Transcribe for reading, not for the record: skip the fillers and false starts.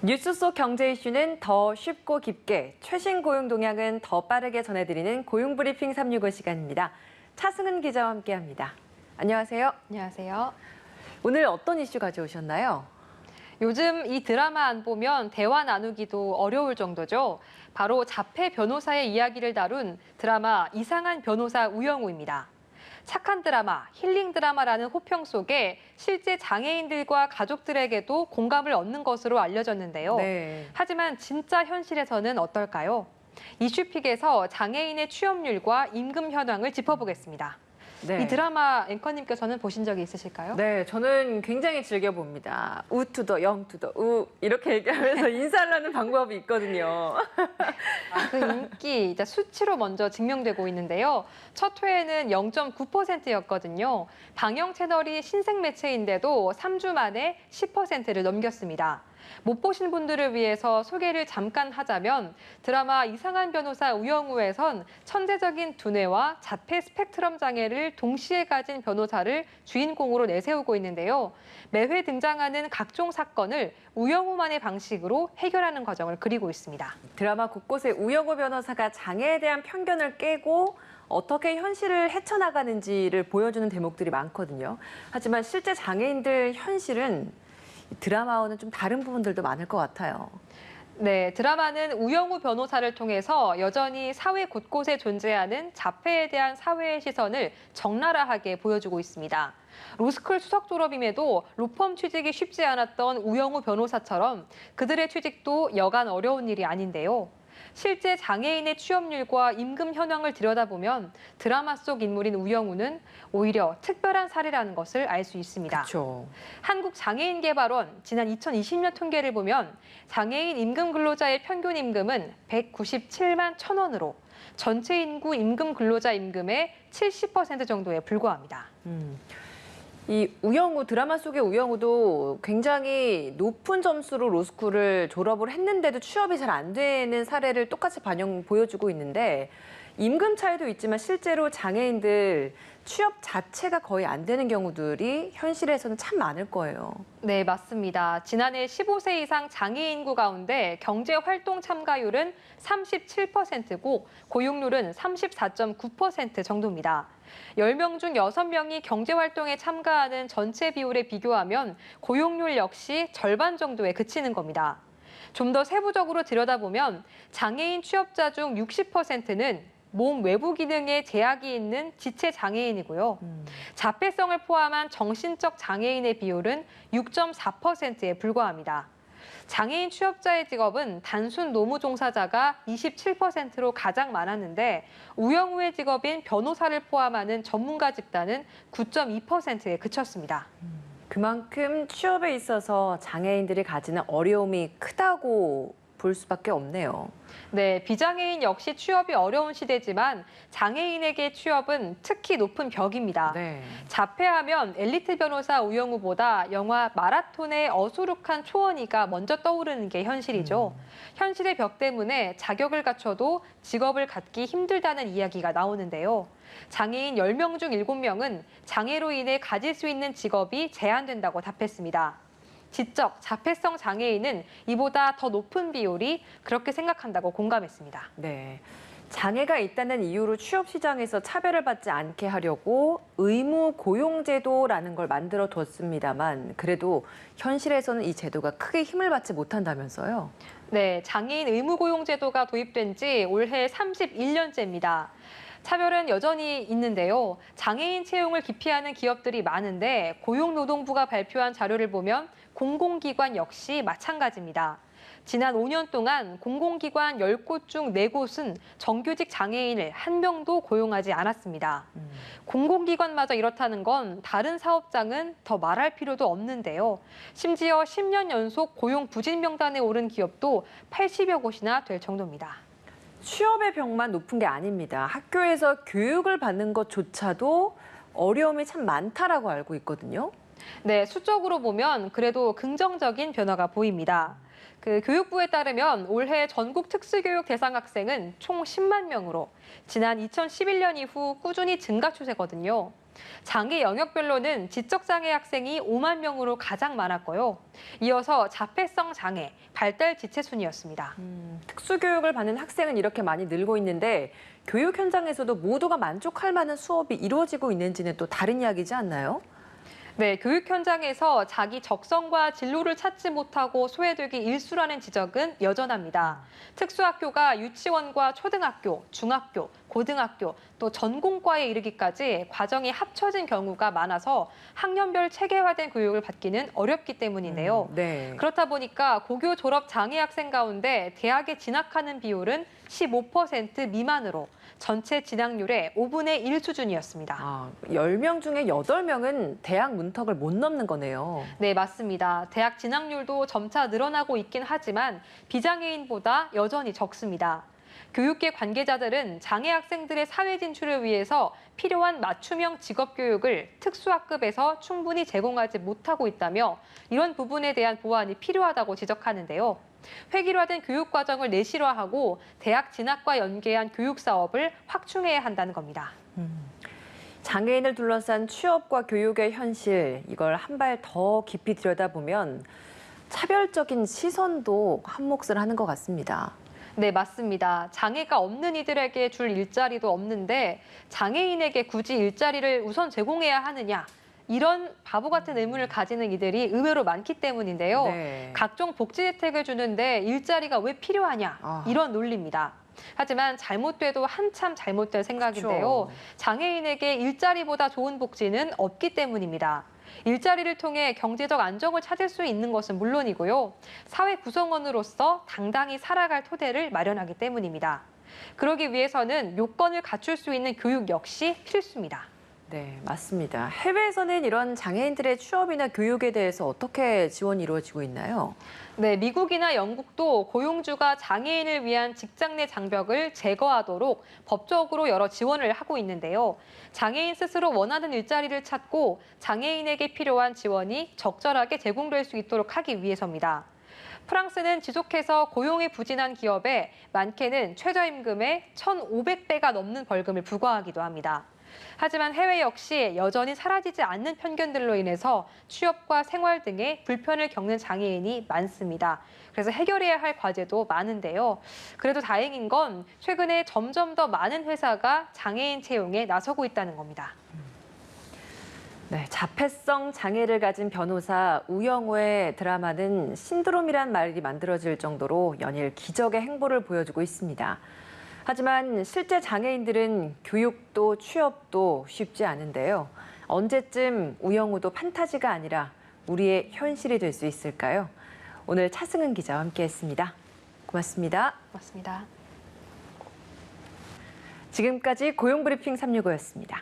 뉴스 속 경제 이슈는 더 쉽고 깊게, 최신 고용 동향은 더 빠르게 전해드리는 고용브리핑 365 시간입니다. 차승은 기자와 함께합니다. 안녕하세요. 안녕하세요. 오늘 어떤 이슈 가져오셨나요? 요즘 이 드라마 안 보면 대화 나누기도 어려울 정도죠. 바로 자폐 변호사의 이야기를 다룬 드라마 이상한 변호사 우영우입니다. 착한 드라마, 힐링 드라마라는 호평 속에 실제 장애인들과 가족들에게도 공감을 얻는 것으로 알려졌는데요. 네. 하지만 진짜 현실에서는 어떨까요? 이슈픽에서 장애인의 취업률과 임금 현황을 짚어보겠습니다. 네. 이 드라마 앵커님께서는 보신 적이 있으실까요? 네, 저는 굉장히 즐겨봅니다. 우투더, 영투더, 우 이렇게 얘기하면서 인사를 하는 방법이 있거든요. 그 인기 이제 수치로 먼저 증명되고 있는데요. 첫 회에는 0.9%였거든요. 방영 채널이 신생 매체인데도 3주 만에 10%를 넘겼습니다. 못 보신 분들을 위해서 소개를 잠깐 하자면 드라마 이상한 변호사 우영우에선 천재적인 두뇌와 자폐 스펙트럼 장애를 동시에 가진 변호사를 주인공으로 내세우고 있는데요. 매회 등장하는 각종 사건을 우영우만의 방식으로 해결하는 과정을 그리고 있습니다. 드라마 곳곳에 우영우 변호사가 장애에 대한 편견을 깨고 어떻게 현실을 헤쳐나가는지를 보여주는 대목들이 많거든요. 하지만 실제 장애인들 현실은 드라마와는 좀 다른 부분들도 많을 것 같아요. 네, 드라마는 우영우 변호사를 통해서 여전히 사회 곳곳에 존재하는 자폐에 대한 사회의 시선을 적나라하게 보여주고 있습니다. 로스쿨 수석 졸업임에도 로펌 취직이 쉽지 않았던 우영우 변호사처럼 그들의 취직도 여간 어려운 일이 아닌데요. 실제 장애인의 취업률과 임금 현황을 들여다보면 드라마 속 인물인 우영우는 오히려 특별한 사례라는 것을 알 수 있습니다. 그렇죠. 한국장애인개발원 지난 2020년 통계를 보면 장애인 임금 근로자의 평균 임금은 197만 1,000원으로 전체 인구 임금 근로자 임금의 70% 정도에 불과합니다. 이 우영우, 드라마 속의 우영우도 굉장히 높은 점수로 로스쿨을 졸업을 했는데도 취업이 잘 안 되는 사례를 똑같이 보여주고 있는데 임금 차이도 있지만 실제로 장애인들 취업 자체가 거의 안 되는 경우들이 현실에서는 참 많을 거예요. 네, 맞습니다. 지난해 15세 이상 장애인 인구 가운데 경제활동 참가율은 37%고 고용률은 34.9% 정도입니다. 10명 중 6명이 경제활동에 참가하는 전체 비율에 비교하면 고용률 역시 절반 정도에 그치는 겁니다. 좀 더 세부적으로 들여다보면 장애인 취업자 중 60%는 몸 외부 기능에 제약이 있는 지체 장애인이고요. 자폐성을 포함한 정신적 장애인의 비율은 6.4%에 불과합니다. 장애인 취업자의 직업은 단순 노무 종사자가 27%로 가장 많았는데 우영우의 직업인 변호사를 포함하는 전문가 집단은 9.2%에 그쳤습니다. 그만큼 취업에 있어서 장애인들이 가지는 어려움이 크다고 볼 수밖에 없네요. 네, 비장애인 역시 취업이 어려운 시대지만 장애인에게 취업은 특히 높은 벽입니다. 네. 자폐하면 엘리트 변호사 우영우보다 영화 마라톤의 어수룩한 초원이가 먼저 떠오르는 게 현실이죠. 현실의 벽 때문에 자격을 갖춰도 직업을 갖기 힘들다는 이야기가 나오는데요. 장애인 10명 중 7명은 장애로 인해 가질 수 있는 직업이 제한된다고 답했습니다. 지적, 자폐성 장애인은 이보다 더 높은 비율이 그렇게 생각한다고 공감했습니다. 네. 장애가 있다는 이유로 취업 시장에서 차별을 받지 않게 하려고 의무 고용제도라는 걸 만들어 뒀습니다만 그래도 현실에서는 이 제도가 크게 힘을 받지 못한다면서요? 네, 장애인 의무 고용 제도가 도입된 지 올해 31년째입니다. 차별은 여전히 있는데요. 장애인 채용을 기피하는 기업들이 많은데 고용노동부가 발표한 자료를 보면 공공기관 역시 마찬가지입니다. 지난 5년 동안 공공기관 10곳 중 4곳은 정규직 장애인을 한 명도 고용하지 않았습니다. 공공기관마저 이렇다는 건 다른 사업장은 더 말할 필요도 없는데요. 심지어 10년 연속 고용 부진 명단에 오른 기업도 80여 곳이나 될 정도입니다. 취업의 벽만 높은 게 아닙니다. 학교에서 교육을 받는 것조차도 어려움이 참 많다라고 알고 있거든요. 네, 수적으로 보면 그래도 긍정적인 변화가 보입니다. 교육부에 따르면 올해 전국 특수교육 대상 학생은 총 10만 명으로 지난 2011년 이후 꾸준히 증가 추세거든요. 장애 영역별로는 지적장애 학생이 5만 명으로 가장 많았고요. 이어서 자폐성 장애, 발달 지체 순이었습니다. 특수교육을 받는 학생은 이렇게 많이 늘고 있는데 교육 현장에서도 모두가 만족할 만한 수업이 이루어지고 있는지는 또 다른 이야기지 않나요? 네, 교육 현장에서 자기 적성과 진로를 찾지 못하고 소외되기 일수라는 지적은 여전합니다. 특수학교가 유치원과 초등학교, 중학교, 고등학교, 또 전공과에 이르기까지 과정이 합쳐진 경우가 많아서 학년별 체계화된 교육을 받기는 어렵기 때문인데요. 네. 그렇다 보니까 고교 졸업 장애 학생 가운데 대학에 진학하는 비율은 15% 미만으로 전체 진학률의 5분의 1 수준이었습니다. 10명 중에 8명은 대학 문턱을 못 넘는 거네요. 네, 맞습니다. 대학 진학률도 점차 늘어나고 있긴 하지만 비장애인보다 여전히 적습니다. 교육계 관계자들은 장애 학생들의 사회 진출을 위해서 필요한 맞춤형 직업 교육을 특수학급에서 충분히 제공하지 못하고 있다며 이런 부분에 대한 보완이 필요하다고 지적하는데요. 획일화된 교육 과정을 내실화하고 대학 진학과 연계한 교육 사업을 확충해야 한다는 겁니다. 장애인을 둘러싼 취업과 교육의 현실, 이걸 한 발 더 깊이 들여다보면 차별적인 시선도 한몫을 하는 것 같습니다. 네, 맞습니다. 장애가 없는 이들에게 줄 일자리도 없는데 장애인에게 굳이 일자리를 우선 제공해야 하느냐? 이런 바보 같은 의문을 가지는 이들이 의외로 많기 때문인데요. 네. 각종 복지 혜택을 주는데 일자리가 왜 필요하냐? 이런 논리입니다. 하지만 잘못돼도 한참 잘못된 생각인데요. 그렇죠. 장애인에게 일자리보다 좋은 복지는 없기 때문입니다. 일자리를 통해 경제적 안정을 찾을 수 있는 것은 물론이고요. 사회 구성원으로서 당당히 살아갈 토대를 마련하기 때문입니다. 그러기 위해서는 요건을 갖출 수 있는 교육 역시 필수입니다. 네, 맞습니다. 해외에서는 이런 장애인들의 취업이나 교육에 대해서 어떻게 지원이 이루어지고 있나요? 네, 미국이나 영국도 고용주가 장애인을 위한 직장 내 장벽을 제거하도록 법적으로 여러 지원을 하고 있는데요. 장애인 스스로 원하는 일자리를 찾고 장애인에게 필요한 지원이 적절하게 제공될 수 있도록 하기 위해서입니다. 프랑스는 지속해서 고용이 부진한 기업에 많게는 최저임금의 1,500배가 넘는 벌금을 부과하기도 합니다. 하지만 해외 역시 여전히 사라지지 않는 편견들로 인해서 취업과 생활 등의 불편을 겪는 장애인이 많습니다. 그래서 해결해야 할 과제도 많은데요. 그래도 다행인 건 최근에 점점 더 많은 회사가 장애인 채용에 나서고 있다는 겁니다. 네, 자폐성 장애를 가진 변호사 우영우의 드라마는 신드롬이란 말이 만들어질 정도로 연일 기적의 행보를 보여주고 있습니다. 하지만 실제 장애인들은 교육도 취업도 쉽지 않은데요. 언제쯤 우영우도 판타지가 아니라 우리의 현실이 될 수 있을까요? 오늘 차승은 기자와 함께했습니다. 고맙습니다. 고맙습니다. 지금까지 고용브리핑 365였습니다.